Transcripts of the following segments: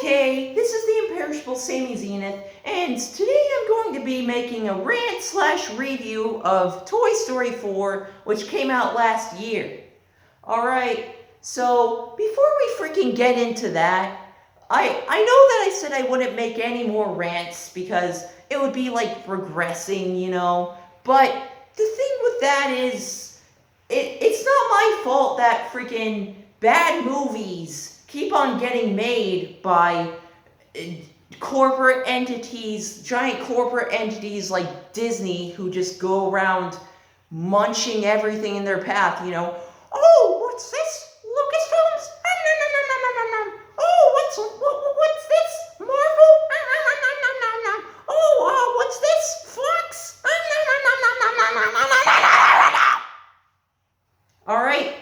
Okay, this is the imperishable Sammy Zenith, and today I'm going to be making a rant/review of Toy Story 4, which came out last year. Alright, so before we freaking get into that, I know that I said I wouldn't make any more rants because it would be like regressing, you know, but the thing with that is, it's not my fault that freaking bad movies keep on getting made by corporate entities, giant corporate entities like Disney, who just go around munching everything in their path, you know. Oh, what's this? Lucasfilms? Oh, what's this? Marvel? Oh, what's this? Fox? All right.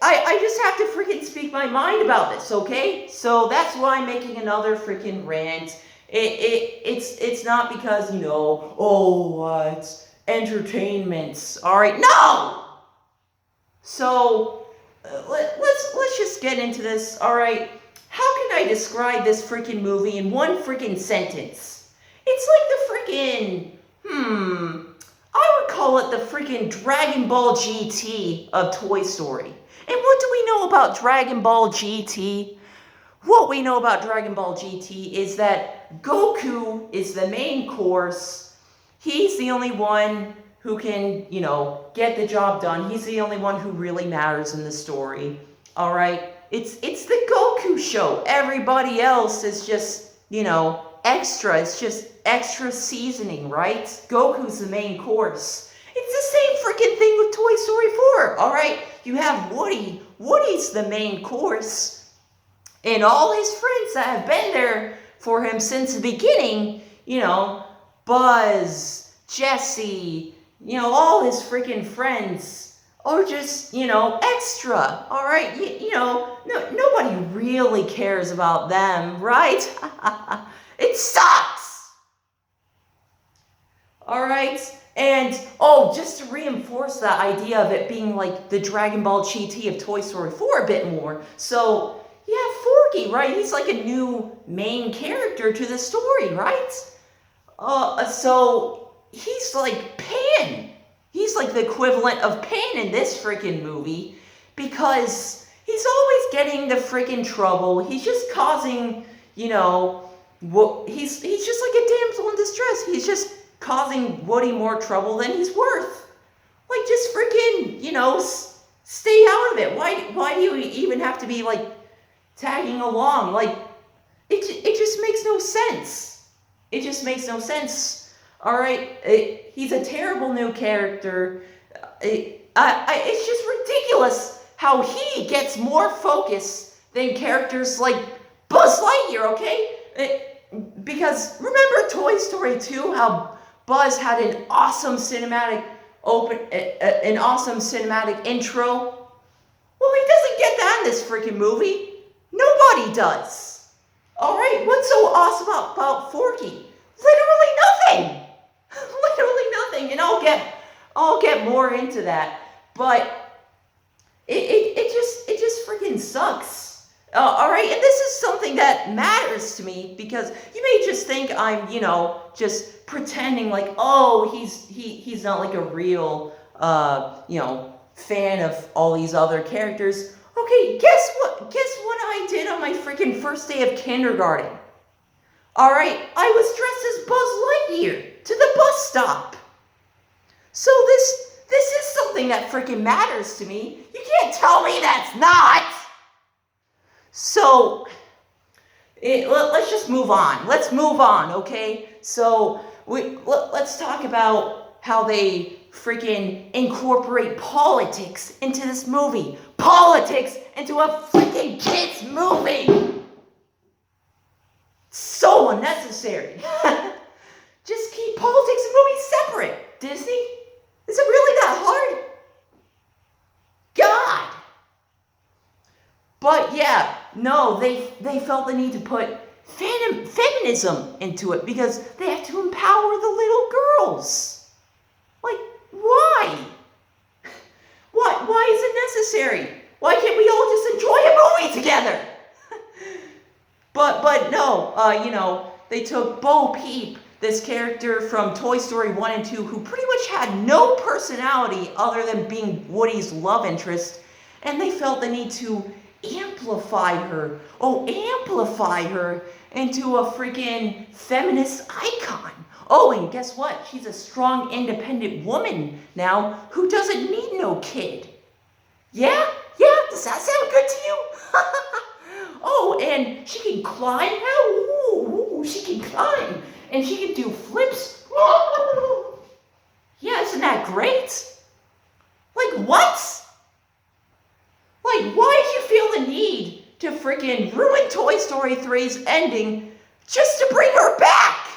I just have to freaking speak my mind about this, okay? So that's why I'm making another freaking rant. It's not because, you know, it's entertainment. All right, no. So let's just get into this. All right, how can I describe this freaking movie in one freaking sentence? It's like the freaking I would call it the freaking Dragon Ball GT of Toy Story. And what do we know about Dragon Ball GT? What we know about Dragon Ball GT is that Goku is the main course. He's the only one who can, you know, get the job done. He's the only one who really matters in the story. All right? It's the Goku show. Everybody else is just, you know, extra. It's just extra seasoning, right? Goku's the main course. It's the same freaking thing with Toy Story 4, all right? You have Woody. Woody's the main course. And all his friends that have been there for him since the beginning, you know, Buzz, Jesse, you know, all his freaking friends are just, you know, extra, all right? You know, nobody really cares about them, right? It sucks! All right? And, just to reinforce that idea of it being like the Dragon Ball GT of Toy Story 4 a bit more. So, yeah, Forky, right? He's like a new main character to the story, right? So he's like Pan. He's like the equivalent of Pan in this freaking movie because he's always getting the freaking trouble. He's just causing, you know, he's just like a damsel in distress. He's just causing Woody more trouble than he's worth. Like, just freaking, you know, stay out of it. Why do you even have to be, like, tagging along? Like, it just makes no sense. It just makes no sense. All right? He's a terrible new character. It's just ridiculous how he gets more focus than characters like Buzz Lightyear, okay? Because remember Toy Story 2, how Buzz had an awesome cinematic intro? Well, he doesn't get that in this freaking movie. Nobody does. All right, what's so awesome about Forky? Literally nothing. Literally nothing, and I'll get more into that. But it just freaking sucks. All right, and this is something that matters to me because you may just think I'm, you know, just pretending like, oh, he's not like a real, you know, fan of all these other characters. Okay, guess what? Guess what I did on my freaking first day of kindergarten? All right, I was dressed as Buzz Lightyear to the bus stop. So this is something that freaking matters to me. You can't tell me that's not. So, let's just move on. Let's move on, okay? So, let's talk about how they freaking incorporate politics into this movie. Politics into a freaking kids movie! So unnecessary. Just keep politics and movies separate, Disney. Is it really that hard? God! But yeah, no, they felt the need to put feminism into it because they have to empower the little girls. Like, why? Why is it necessary? Why can't we all just enjoy a movie together? they took Bo Peep, this character from Toy Story 1 and 2, who pretty much had no personality other than being Woody's love interest, and they felt the need to amplify her into a freaking feminist icon. Oh, and guess what? She's a strong, independent woman now who doesn't need no kid. Yeah? Yeah? Does that sound good to you? Oh, and she can climb now? Ooh, she can climb. And she can do flips. Yeah, isn't that great? Like, what? Like, why did you feel the need to freaking ruin Toy Story 3's ending just to bring her back?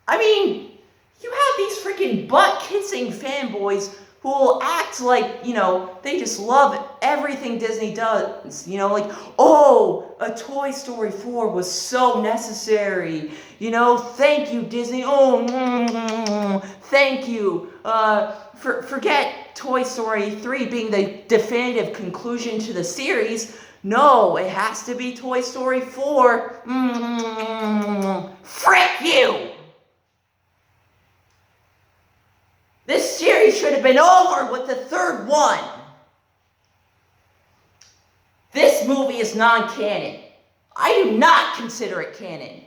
I mean, you have these freaking butt-kissing fanboys who will act like, they just love everything Disney does. Like, oh, a Toy Story 4 was so necessary. Thank you, Disney. Oh, thank you. Forget Toy Story 3 being the definitive conclusion to the series. No, it has to be Toy Story 4. Frick you! This series should have been over with the third one. This movie is non-canon. I do not consider it canon.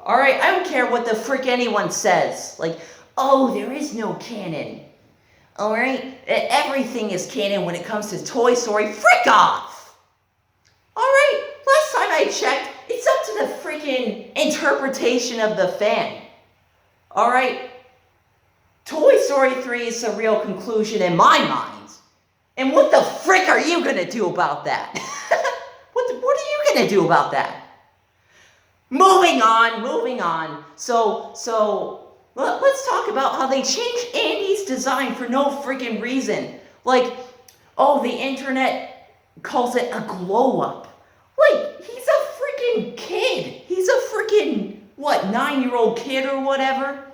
Alright, I don't care what the frick anyone says. Like, oh, there is no canon. Alright? Everything is canon when it comes to Toy Story. Frick off! Alright, last time I checked, it's up to the freaking interpretation of the fan. Alright? Toy Story 3 is the real conclusion in my mind. And what the frick are you going to do about that? What are you going to do about that? Moving on. So let's talk about how they changed Andy's design for no freaking reason. Like, oh, the internet calls it a glow-up. Like, he's a freaking kid. He's a freaking, 9-year-old kid or whatever?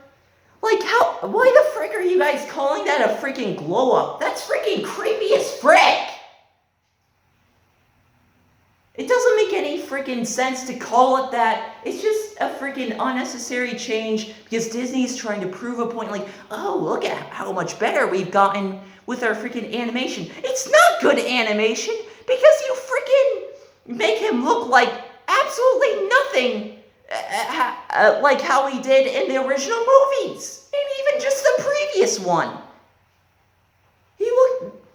Like, why the frick are you guys calling that a freaking glow-up? That's freaking creepy as frick! It doesn't make any freaking sense to call it that. It's just a freaking unnecessary change because Disney's trying to prove a point like, oh, look at how much better we've gotten with our freaking animation. It's not good animation because you freaking make him look like absolutely nothing like how he did in the original movies, and even just the previous one.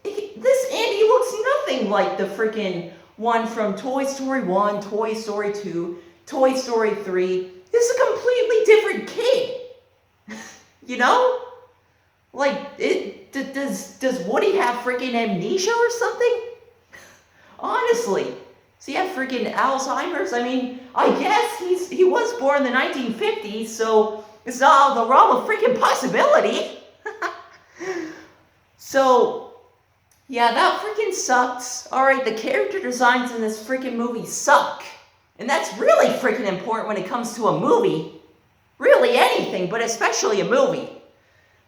This Andy looks nothing like the freaking one from Toy Story 1, Toy Story 2, Toy Story 3. This is a completely different kid. Like, does Woody have freaking amnesia or something? Honestly. Does he have freaking Alzheimer's? I mean, I guess he was born in the 1950s, so it's not out of the realm of freaking possibility. So, yeah, that freaking sucks. Alright, the character designs in this freaking movie suck. And that's really freaking important when it comes to a movie. Really anything, but especially a movie.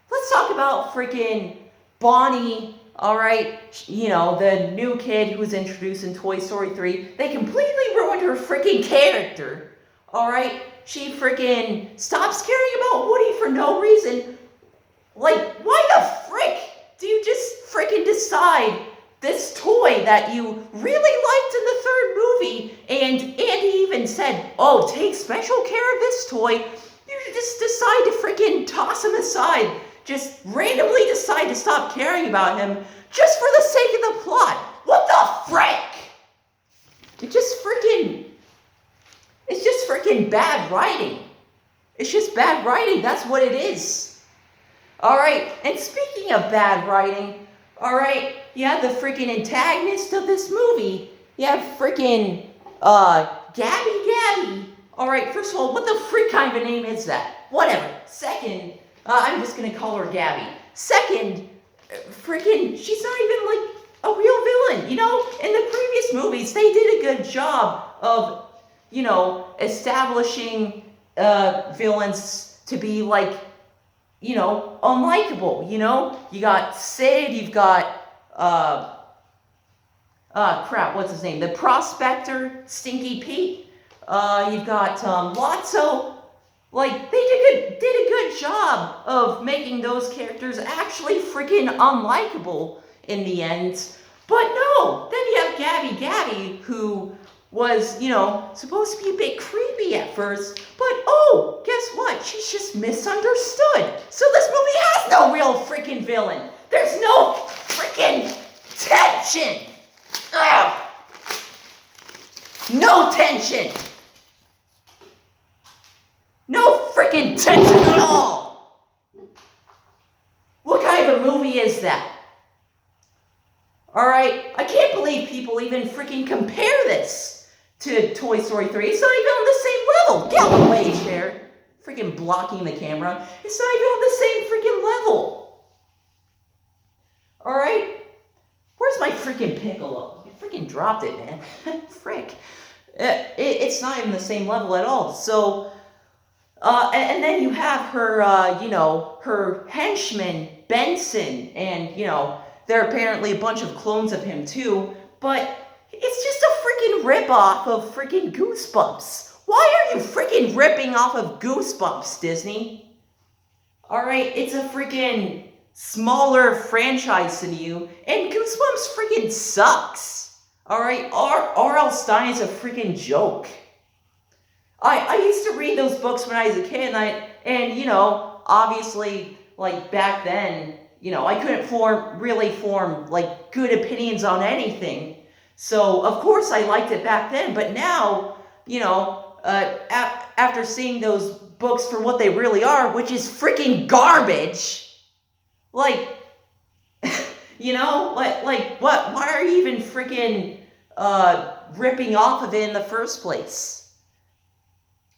Let's talk about freaking Bonnie. Alright, the new kid who was introduced in Toy Story 3, they completely ruined her freaking character. Alright, she freaking stops caring about Woody for no reason. Like, why the frick do you just freaking decide this toy that you really liked in the third movie, and Andy even said, oh, take special care of this toy, you just decide to freaking toss him aside. Just randomly decide to stop caring about him just for the sake of the plot. What the frick? It's just freaking bad writing. It's just bad writing. That's what it is. Alright, and speaking of bad writing, alright, you have the freaking antagonist of this movie. You have freaking, Gabby. Alright, first of all, what the frick kind of a name is that? Whatever. Second, I'm just gonna call her Gabby. Second, freaking, she's not even like a real villain. In the previous movies, they did a good job of, establishing villains to be like, unlikable. You got Sid, you've got crap, what's his name? The Prospector, Stinky Pete. You've got Lotso. Like, they did a good job of making those characters actually freaking unlikable in the end. But no, then you have Gabby, who was, supposed to be a bit creepy at first. But oh, guess what? She's just misunderstood. So this movie has no real freaking villain. There's no freaking tension. Ugh. No tension. No freaking tension at all! What kind of a movie is that? Alright, I can't believe people even freaking compare this to Toy Story 3. It's not even on the same level. Get out of the way, chair. Freaking blocking the camera. It's not even on the same freaking level. Alright? Where's my freaking Piccolo? I freaking dropped it, man. Frick. It's not even the same level at all. So... and then you have her, her henchman, Benson, and, they're apparently a bunch of clones of him too, but it's just a freaking rip-off of freaking Goosebumps. Why are you freaking ripping off of Goosebumps, Disney? Alright, it's a freaking smaller franchise than you, and Goosebumps freaking sucks. Alright, R.L. Stein is a freaking joke. I used to read those books when I was a kid, and obviously, like, back then, I couldn't really form, like, good opinions on anything. So, of course, I liked it back then, but now, after seeing those books for what they really are, which is freaking garbage, like, what, why are you even freaking, ripping off of it in the first place?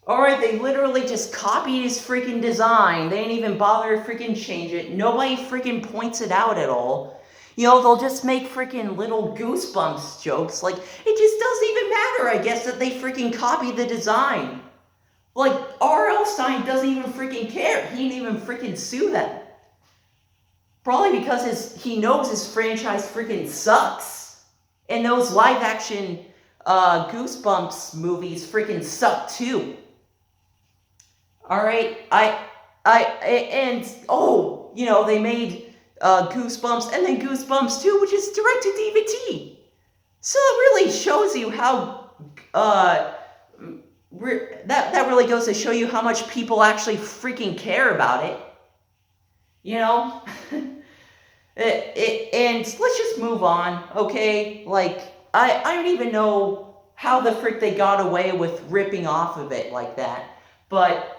Alright, they literally just copied his freaking design. They didn't even bother to freaking change it. Nobody freaking points it out at all. They'll just make freaking little Goosebumps jokes. Like, it just doesn't even matter, I guess, that they freaking copied the design. Like, R.L. Stein doesn't even freaking care. He didn't even freaking sue them. Probably because he knows his franchise freaking sucks. And those live-action Goosebumps movies freaking suck too. Alright, they made Goosebumps and then Goosebumps 2, which is direct to DVD. So it really shows you how, that really goes to show you how much people actually freaking care about it. And let's just move on, okay? Like, I don't even know how the frick they got away with ripping off of it like that. But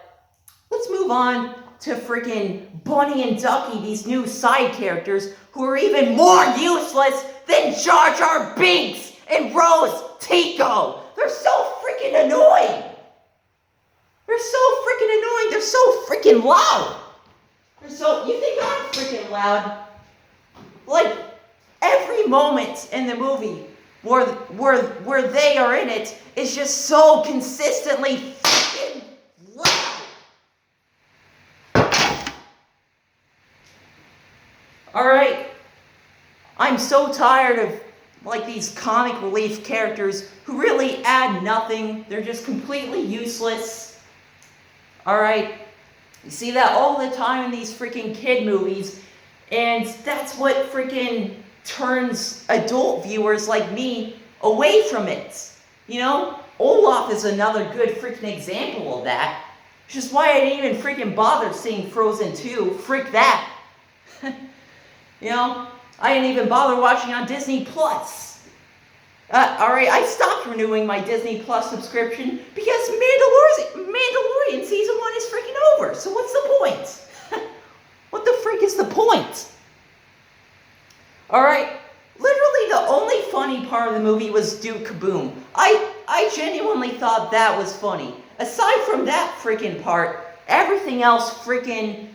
let's move on to freaking Bunny and Ducky, these new side characters who are even more useless than Jar Jar Binks and Rose Tico. They're so freaking annoying. They're so freaking loud. You think I'm freaking loud? Like, every moment in the movie where they are in it is just so consistently freaking loud. Alright, I'm so tired of, like, these comic relief characters who really add nothing. They're just completely useless. Alright, you see that all the time in these freaking kid movies, and that's what freaking turns adult viewers like me away from it. Olaf is another good freaking example of that. Which is why I didn't even freaking bother seeing Frozen 2. Frick that. I didn't even bother watching on Disney Plus. Alright, I stopped renewing my Disney Plus subscription because Mandalorian Season 1 is freaking over. So what's the point? What the freak is the point? Alright, literally the only funny part of the movie was Duke Kaboom. I genuinely thought that was funny. Aside from that freaking part, everything else freaking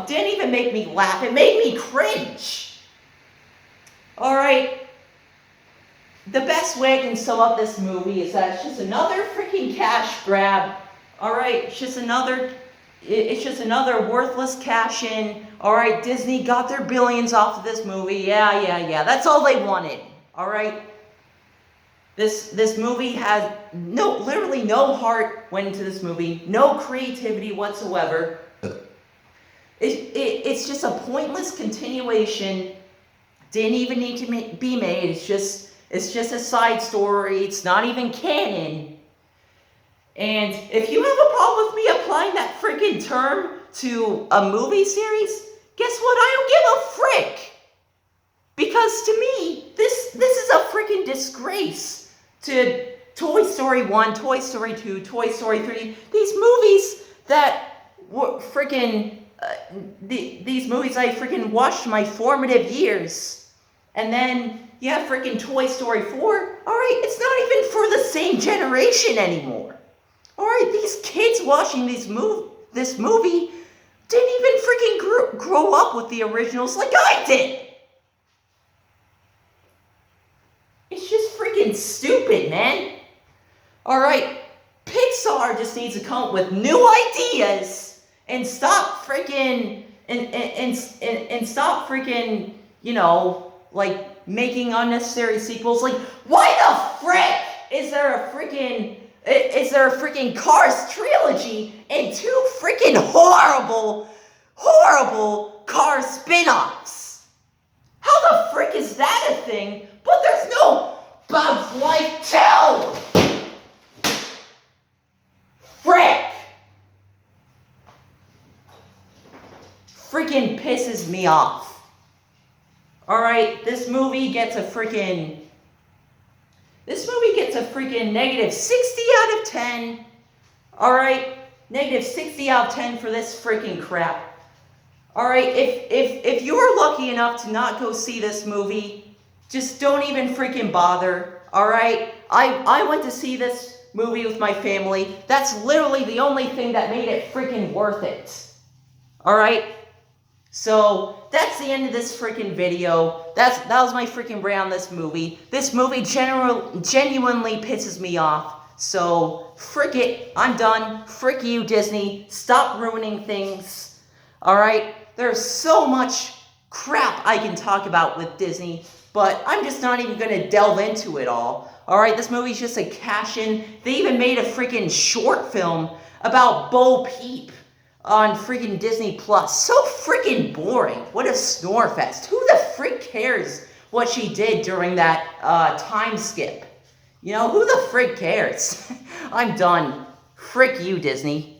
didn't even make me laugh. It made me cringe. Alright, the best way I can sum up this movie is that it's just another freaking cash grab. Alright, it's just another worthless cash in. Alright, Disney got their billions off of this movie. Yeah. That's all they wanted. Alright? This movie has literally no heart went into this movie, no creativity whatsoever. It's just a pointless continuation. Didn't even need to be made. It's just a side story. It's not even canon. And if you have a problem with me applying that freaking term to a movie series, guess what? I don't give a frick. Because to me, this is a freaking disgrace to Toy Story 1, Toy Story 2, Toy Story 3. These movies that were freaking these movies I freaking watched my formative years. And then you have freaking Toy Story 4. Alright, it's not even for the same generation anymore. Alright, these kids watching this movie didn't even freaking grow up with the originals like I did. It's just freaking stupid, man. Alright, Pixar just needs to come up with new ideas and stop freaking and stop freaking, like making unnecessary sequels. Like, why the frick is there a freaking Cars trilogy and 2 freaking horrible Cars spin-offs? How the frick is that a thing? But there's no Bugs Life 2! Frick! Freaking pisses me off. Alright, this movie gets a freaking negative 60 out of 10. Alright, negative 60 out of 10 for this freaking crap. Alright, if you're lucky enough to not go see this movie, just don't even freaking bother. Alright, I went to see this movie with my family. That's literally the only thing that made it freaking worth it. Alright? So, that's the end of this freaking video. That was my freaking rant on this movie. This movie genuinely pisses me off. So, frick it. I'm done. Frick you, Disney. Stop ruining things. Alright? There's so much crap I can talk about with Disney, but I'm just not even going to delve into it all. Alright? This movie's just a cash-in. They even made a freaking short film about Bo Peep on freaking Disney Plus. So freaking boring. What a snore fest. Who the frick cares what she did during that time skip? Who the frick cares? I'm done. Frick you, Disney.